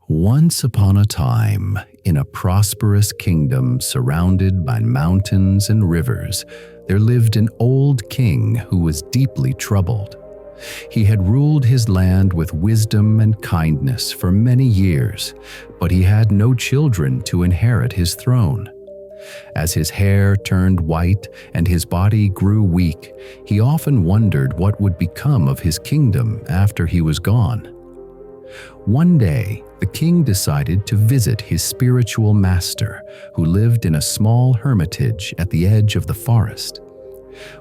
Once upon a time, in a prosperous kingdom surrounded by mountains and rivers, there lived an old king who was deeply troubled. He had ruled his land with wisdom and kindness for many years, but he had no children to inherit his throne. As his hair turned white and his body grew weak, he often wondered what would become of his kingdom after he was gone. One day, the king decided to visit his spiritual master, who lived in a small hermitage at the edge of the forest.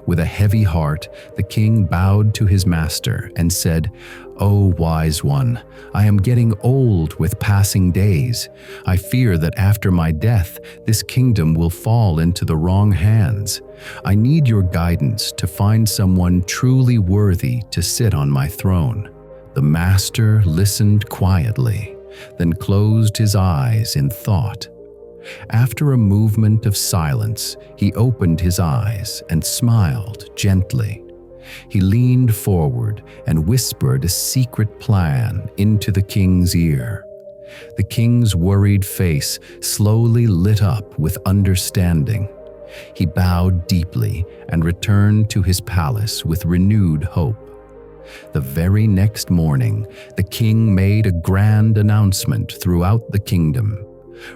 With a heavy heart, the king bowed to his master and said, "O wise one, I am getting old with passing days. I fear that after my death, this kingdom will fall into the wrong hands. I need your guidance to find someone truly worthy to sit on my throne." The master listened quietly, then closed his eyes in thought. After a movement of silence, he opened his eyes and smiled gently. He leaned forward and whispered a secret plan into the king's ear. The king's worried face slowly lit up with understanding. He bowed deeply and returned to his palace with renewed hope. The very next morning, the king made a grand announcement throughout the kingdom.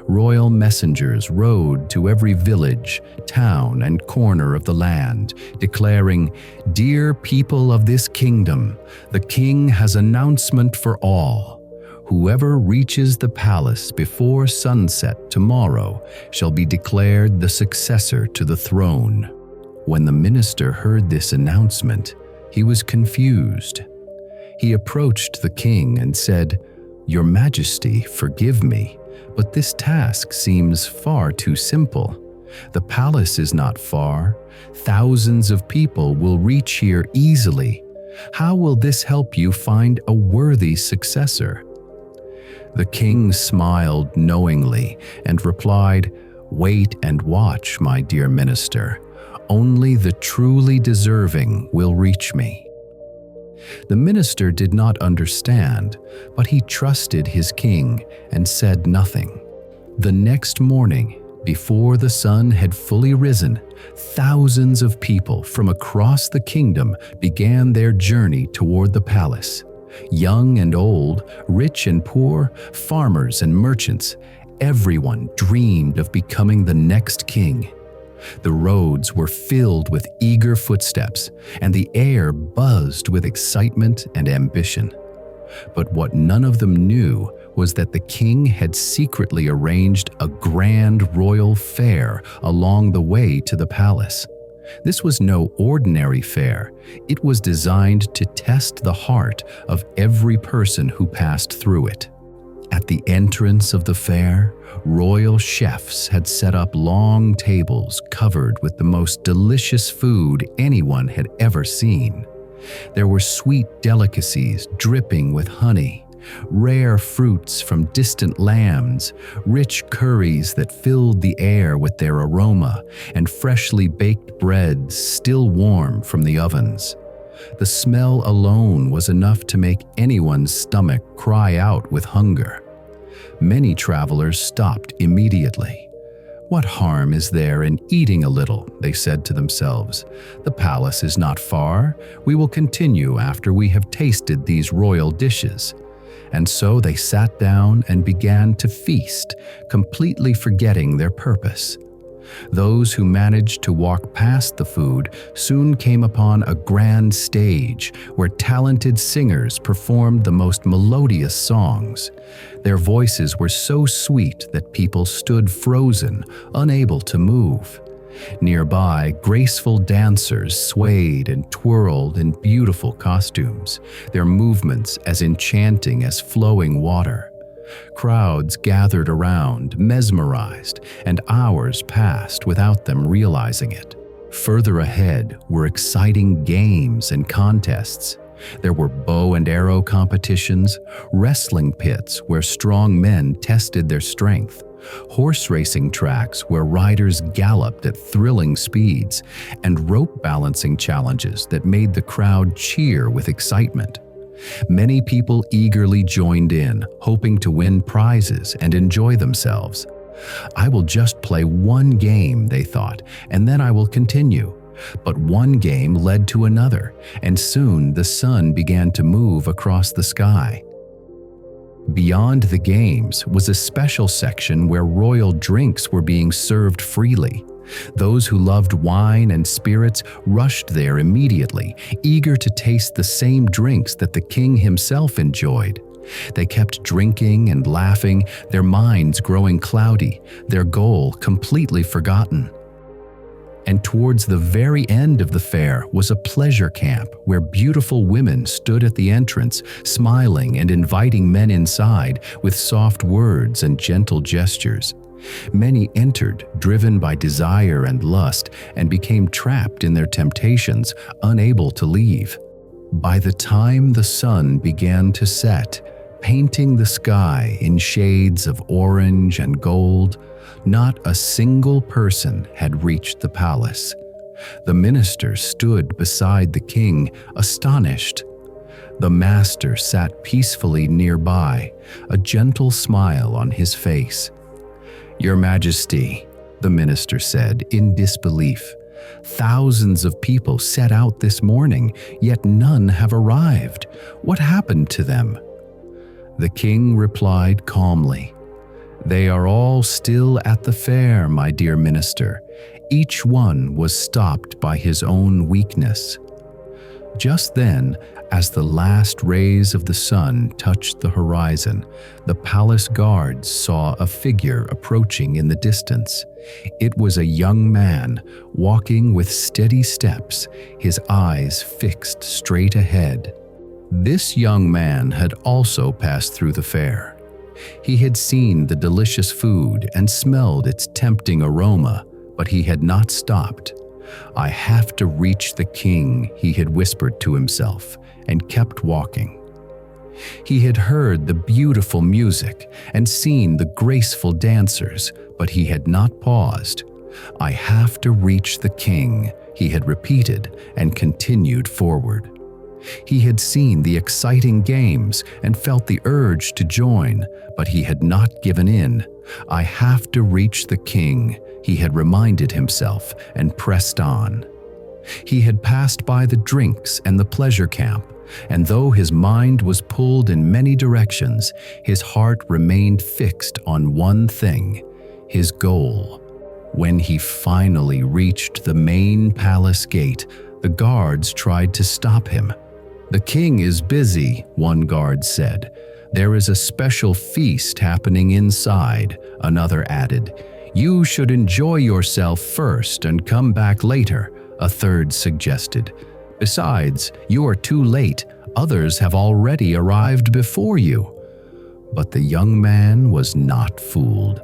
Royal messengers rode to every village, town, and corner of the land, declaring, "Dear people of this kingdom, the king has announcement for all. Whoever reaches the palace before sunset tomorrow shall be declared the successor to the throne." When the minister heard this announcement, he was confused. He approached the king and said, "Your Majesty, forgive me, but this task seems far too simple. The palace is not far. Thousands of people will reach here easily. How will this help you find a worthy successor?" The king smiled knowingly and replied, "Wait and watch, my dear minister. Only the truly deserving will reach me." The minister did not understand, but he trusted his king and said nothing. The next morning, before the sun had fully risen, thousands of people from across the kingdom began their journey toward the palace. Young and old, rich and poor, farmers and merchants, everyone dreamed of becoming the next king. The roads were filled with eager footsteps, and the air buzzed with excitement and ambition. But what none of them knew was that the king had secretly arranged a grand royal fair along the way to the palace. This was no ordinary fair. It was designed to test the heart of every person who passed through it. At the entrance of the fair, royal chefs had set up long tables covered with the most delicious food anyone had ever seen. There were sweet delicacies dripping with honey, rare fruits from distant lands, rich curries that filled the air with their aroma, and freshly baked breads still warm from the ovens. The smell alone was enough to make anyone's stomach cry out with hunger. Many travelers stopped immediately. "What harm is there in eating a little?" they said to themselves. "The palace is not far. We will continue after we have tasted these royal dishes." And so they sat down and began to feast, completely forgetting their purpose. Those who managed to walk past the food soon came upon a grand stage where talented singers performed the most melodious songs. Their voices were so sweet that people stood frozen, unable to move. Nearby, graceful dancers swayed and twirled in beautiful costumes, their movements as enchanting as flowing water. Crowds gathered around, mesmerized, and hours passed without them realizing it. Further ahead were exciting games and contests. There were bow and arrow competitions, wrestling pits where strong men tested their strength, horse racing tracks where riders galloped at thrilling speeds, and rope balancing challenges that made the crowd cheer with excitement. Many people eagerly joined in, hoping to win prizes and enjoy themselves. "I will just play one game," they thought, "and then I will continue." But one game led to another, and soon the sun began to move across the sky. Beyond the games was a special section where royal drinks were being served freely. Those who loved wine and spirits rushed there immediately, eager to taste the same drinks that the king himself enjoyed. They kept drinking and laughing, their minds growing cloudy, their goal completely forgotten. And towards the very end of the fair was a pleasure camp where beautiful women stood at the entrance, smiling and inviting men inside with soft words and gentle gestures. Many entered, driven by desire and lust, and became trapped in their temptations, unable to leave. By the time the sun began to set, painting the sky in shades of orange and gold, not a single person had reached the palace. The minister stood beside the king, astonished. The master sat peacefully nearby, a gentle smile on his face. "Your Majesty," the minister said in disbelief, "thousands of people set out this morning, yet none have arrived. What happened to them?" The king replied calmly, "They are all still at the fair, my dear minister. Each one was stopped by his own weakness." Just then, as the last rays of the sun touched the horizon, the palace guards saw a figure approaching in the distance. It was a young man, walking with steady steps, his eyes fixed straight ahead. This young man had also passed through the fair. He had seen the delicious food and smelled its tempting aroma, but he had not stopped. "I have to reach the king," he had whispered to himself, and kept walking. He had heard the beautiful music and seen the graceful dancers, but he had not paused. "I have to reach the king," he had repeated and continued forward. He had seen the exciting games and felt the urge to join, but he had not given in. "I have to reach the king," he had reminded himself and pressed on. He had passed by the drinks and the pleasure camp, and though his mind was pulled in many directions, his heart remained fixed on one thing, his goal. When he finally reached the main palace gate, the guards tried to stop him. "The king is busy," one guard said. "There is a special feast happening inside," another added. "You should enjoy yourself first and come back later," a third suggested. "Besides, you are too late. Others have already arrived before you." But the young man was not fooled.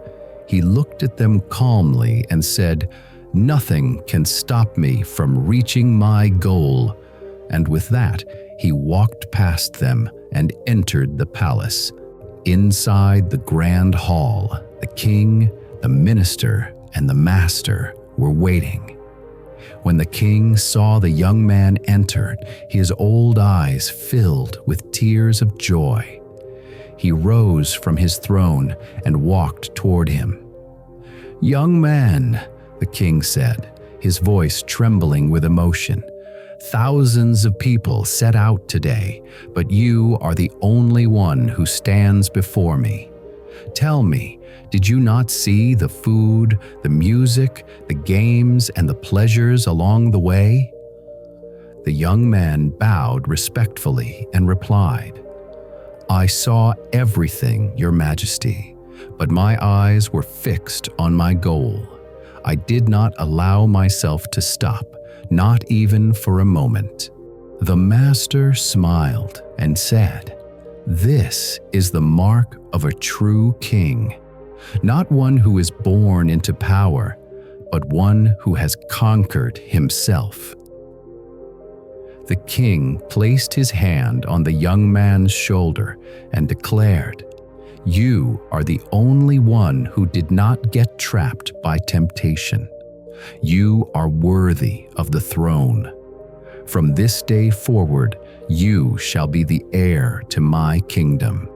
He looked at them calmly and said, "Nothing can stop me from reaching my goal." And with that, he walked past them and entered the palace. Inside the grand hall, the king, the minister, and the master were waiting. When the king saw the young man enter, his old eyes filled with tears of joy. He rose from his throne and walked toward him. "Young man," the king said, his voice trembling with emotion, "thousands of people set out today, but you are the only one who stands before me. Tell me, did you not see the food, the music, the games, and the pleasures along the way?" The young man bowed respectfully and replied, "I saw everything, Your Majesty, but my eyes were fixed on my goal. I did not allow myself to stop, not even for a moment." The master smiled and said, "This is the mark of a true king, not one who is born into power, but one who has conquered himself." The king placed his hand on the young man's shoulder and declared, "You are the only one who did not get trapped by temptation. You are worthy of the throne. From this day forward, You shall be the heir to my kingdom."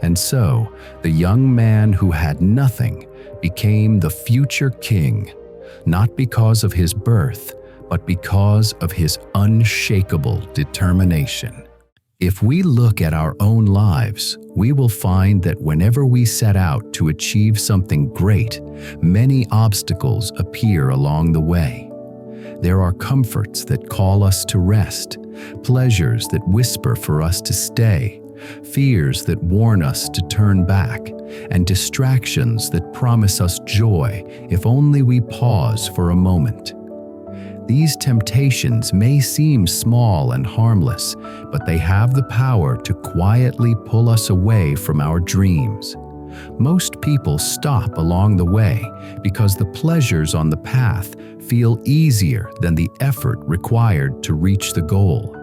And so, the young man who had nothing became the future king, not because of his birth, but because of his unshakable determination. If we look at our own lives, we will find that whenever we set out to achieve something great, many obstacles appear along the way. There are comforts that call us to rest, pleasures that whisper for us to stay, fears that warn us to turn back, and distractions that promise us joy if only we pause for a moment. These temptations may seem small and harmless, but they have the power to quietly pull us away from our dreams. Most people stop along the way because the pleasures on the path feel easier than the effort required to reach the goal.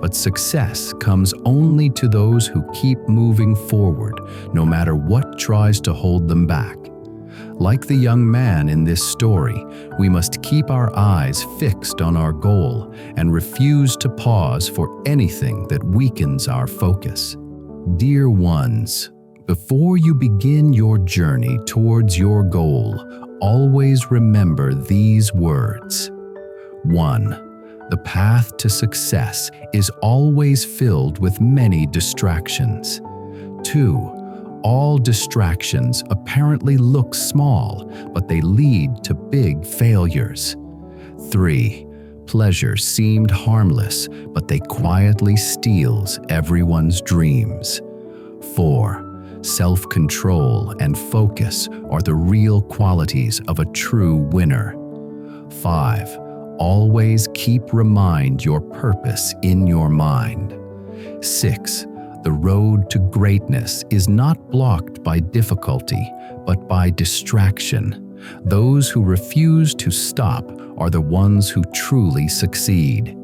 But success comes only to those who keep moving forward, no matter what tries to hold them back. Like the young man in this story, we must keep our eyes fixed on our goal and refuse to pause for anything that weakens our focus. Dear ones, before you begin your journey towards your goal, always remember these words. 1. The path to success is always filled with many distractions. 2. All distractions apparently look small, but they lead to big failures. 3. Pleasure seemed harmless, but they quietly steals everyone's dreams. 4. Self-control and focus are the real qualities of a true winner. 5. Always remind your purpose in your mind. 6. The road to greatness is not blocked by difficulty, but by distraction. Those who refuse to stop are the ones who truly succeed.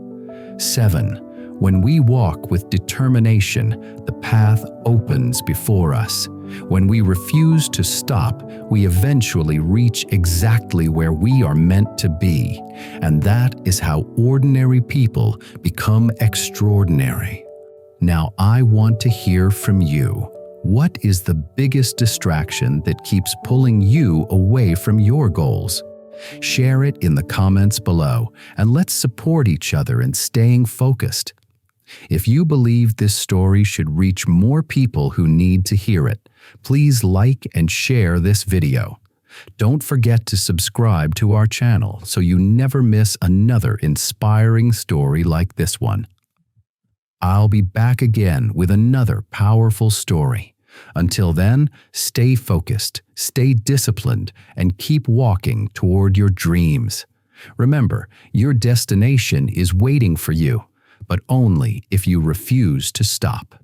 7. When we walk with determination, the path opens before us. When we refuse to stop, we eventually reach exactly where we are meant to be. And that is how ordinary people become extraordinary. Now, I want to hear from you. What is the biggest distraction that keeps pulling you away from your goals? Share it in the comments below, and let's support each other in staying focused. If you believe this story should reach more people who need to hear it, please like and share this video. Don't forget to subscribe to our channel so you never miss another inspiring story like this one. I'll be back again with another powerful story. Until then, stay focused, stay disciplined, and keep walking toward your dreams. Remember, your destination is waiting for you, but only if you refuse to stop.